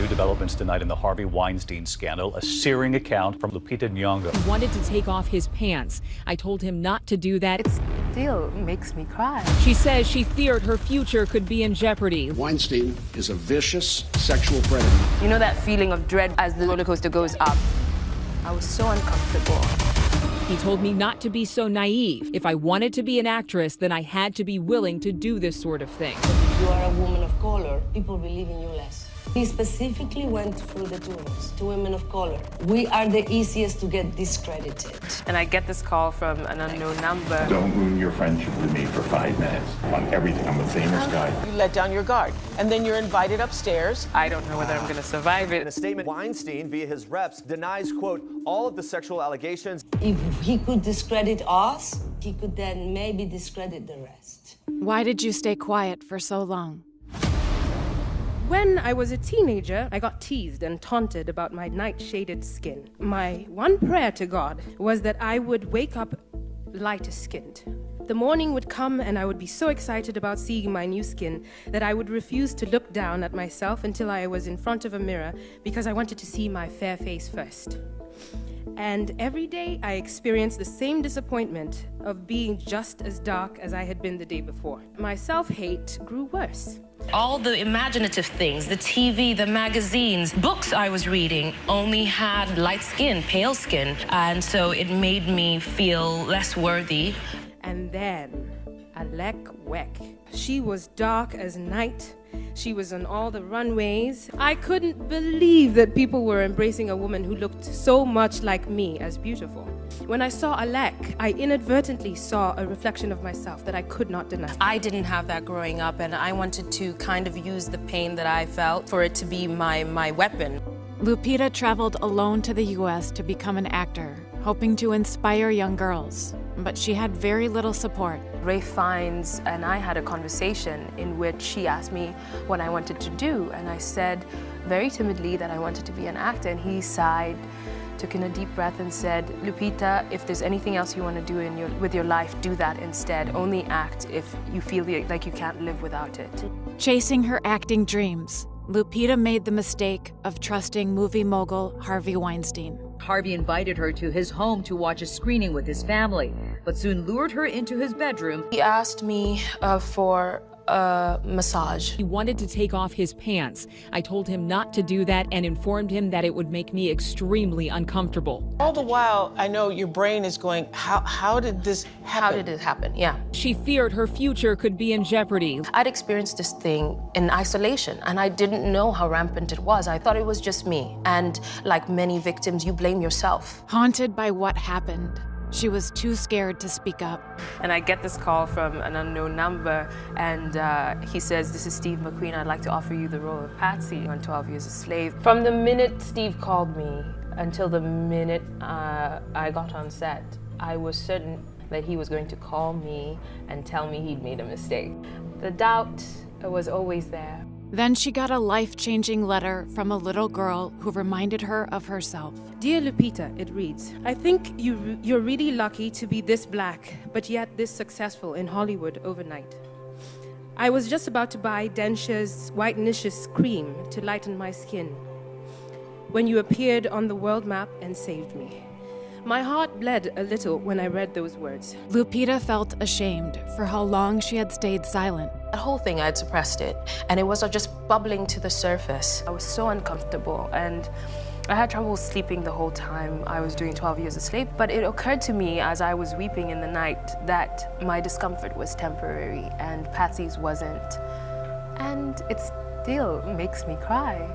New developments tonight in the Harvey Weinstein scandal, a searing account from Lupita Nyong'o. He wanted to take off his pants. I told him not to do that. It still makes me cry. She says she feared her future could be in jeopardy. Weinstein is a vicious sexual predator. You know that feeling of dread as the roller coaster goes up? I was so uncomfortable. He told me not to be so naive. If I wanted to be an actress, then I had to be willing to do this sort of thing. If you are a woman of color, people believe in you less. He specifically went through the tourists, to women of color. We are the easiest to get discredited. And I get this call from an unknown number. Don't ruin your friendship with me for 5 minutes on everything. I'm a famous guy. You let down your guard, and then you're invited upstairs. I don't know whether I'm going to survive it. In a statement, Weinstein, via his reps, denies, quote, all of the sexual allegations. If he could discredit us, he could then maybe discredit the rest. Why did you stay quiet for so long? When I was a teenager, I got teased and taunted about my night-shaded skin. My one prayer to God was that I would wake up lighter-skinned. The morning would come and I would be so excited about seeing my new skin that I would refuse to look down at myself until I was in front of a mirror because I wanted to see my fair face first. And every day I experienced the same disappointment of being just as dark as I had been the day before. My self-hate grew worse. All the imaginative things, the TV, the magazines, books I was reading only had light skin, pale skin, and so it made me feel less worthy. And then, Alec Weck. She was dark as night. She was on all the runways. I couldn't believe that people were embracing a woman who looked so much like me as beautiful. When I saw Alec, I inadvertently saw a reflection of myself that I could not deny. I didn't have that growing up, and I wanted to kind of use the pain that I felt for it to be my weapon. Lupita traveled alone to the U.S. to become an actor, hoping to inspire young girls, but she had very little support. Ray Fiennes and I had a conversation in which she asked me what I wanted to do, and I said very timidly that I wanted to be an actor, and he sighed, took in a deep breath and said, Lupita, if there's anything else you want to do with your life, do that instead. Only act if you feel like you can't live without it. Chasing her acting dreams, Lupita made the mistake of trusting movie mogul Harvey Weinstein. Harvey invited her to his home to watch a screening with his family, but soon lured her into his bedroom. He asked me for a massage. He wanted to take off his pants. I told him not to do that and informed him that it would make me extremely uncomfortable. All the while, I know your brain is going, how did this happen? How did it happen? Yeah. She feared her future could be in jeopardy. I'd experienced this thing in isolation, and I didn't know how rampant it was. I thought it was just me. And like many victims, you blame yourself. Haunted by what happened, she was too scared to speak up. And I get this call from an unknown number, and he says, this is Steve McQueen. I'd like to offer you the role of Patsey on 12 Years a Slave. From the minute Steve called me until the minute I got on set, I was certain that he was going to call me and tell me he'd made a mistake. The doubt was always there. Then she got a life-changing letter from a little girl who reminded her of herself. Dear Lupita, it reads, I think you're really lucky to be this black, but yet this successful in Hollywood overnight. I was just about to buy Dentsure's Whitenicious cream to lighten my skin when you appeared on the world map and saved me. My heart bled a little when I read those words. Lupita felt ashamed for how long she had stayed silent. The whole thing, I had suppressed it, and it was just bubbling to the surface. I was so uncomfortable, and I had trouble sleeping the whole time I was doing 12 Years a Slave. But it occurred to me as I was weeping in the night that my discomfort was temporary, and Patsey's wasn't. And it still makes me cry.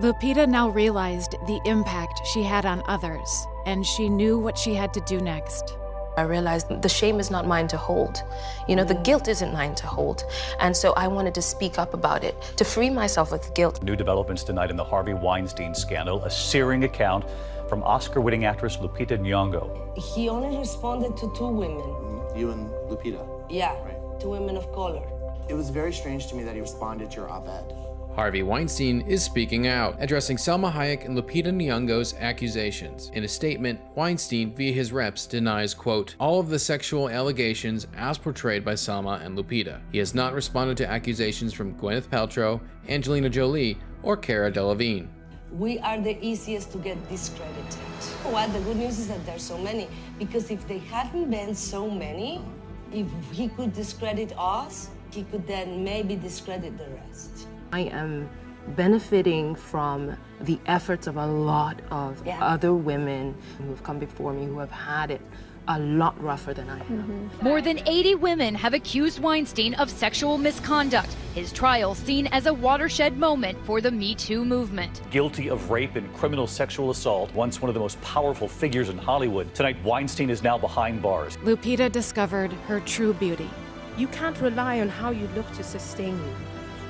Lupita now realized the impact she had on others, and she knew what she had to do next. I realized the shame is not mine to hold. You know, the guilt isn't mine to hold. And so I wanted to speak up about it, to free myself of the guilt. New developments tonight in the Harvey Weinstein scandal, a searing account from Oscar-winning actress Lupita Nyong'o. He only responded to 2 women. You and Lupita? Yeah, right. 2 women of color. It was very strange to me that he responded to your op-ed. Harvey Weinstein is speaking out, addressing Salma Hayek and Lupita Nyong'o's accusations. In a statement, Weinstein, via his reps, denies, quote, all of the sexual allegations as portrayed by Salma and Lupita. He has not responded to accusations from Gwyneth Paltrow, Angelina Jolie, or Cara Delevingne. We are the easiest to get discredited. What the good news is that there's so many, because if they hadn't been so many, if he could discredit us, he could then maybe discredit the rest. I am benefiting from the efforts of a lot of other women who have come before me who have had it a lot rougher than I have. More than 80 women have accused Weinstein of sexual misconduct. His trial seen as a watershed moment for the Me Too movement. Guilty of rape and criminal sexual assault, once one of the most powerful figures in Hollywood, tonight Weinstein is now behind bars. Lupita discovered her true beauty. You can't rely on how you look to sustain you.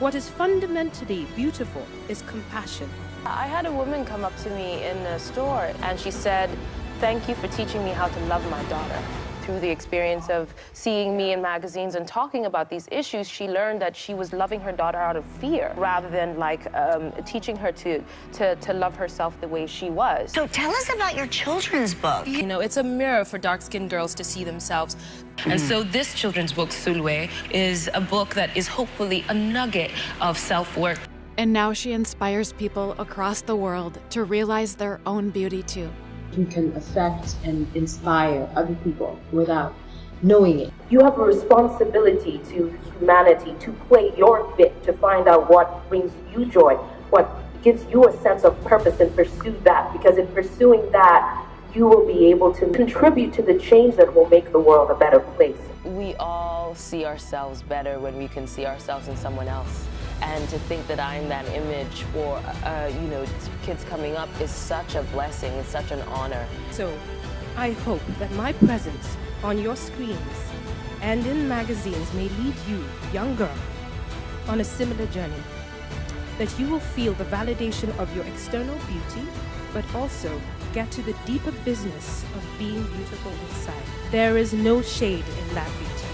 What is fundamentally beautiful is compassion. I had a woman come up to me in the store and she said, "Thank you for teaching me how to love my daughter." Through the experience of seeing me in magazines and talking about these issues, she learned that she was loving her daughter out of fear rather than teaching her to love herself the way she was. So tell us about your children's book. You know, it's a mirror for dark-skinned girls to see themselves. And so this children's book, Sulwe, is a book that is hopefully a nugget of self-worth. And now she inspires people across the world to realize their own beauty too. You can affect and inspire other people without knowing it. You have a responsibility to humanity to play your bit to find out what brings you joy, what gives you a sense of purpose, and pursue that, because in pursuing that, you will be able to contribute to the change that will make the world a better place. We all see ourselves better when we can see ourselves in someone else. And to think that I'm that image for, kids coming up is such a blessing, it's such an honor. So, I hope that my presence on your screens and in magazines may lead you, young girl, on a similar journey. That you will feel the validation of your external beauty, but also get to the deeper business of being beautiful inside. There is no shade in that beauty.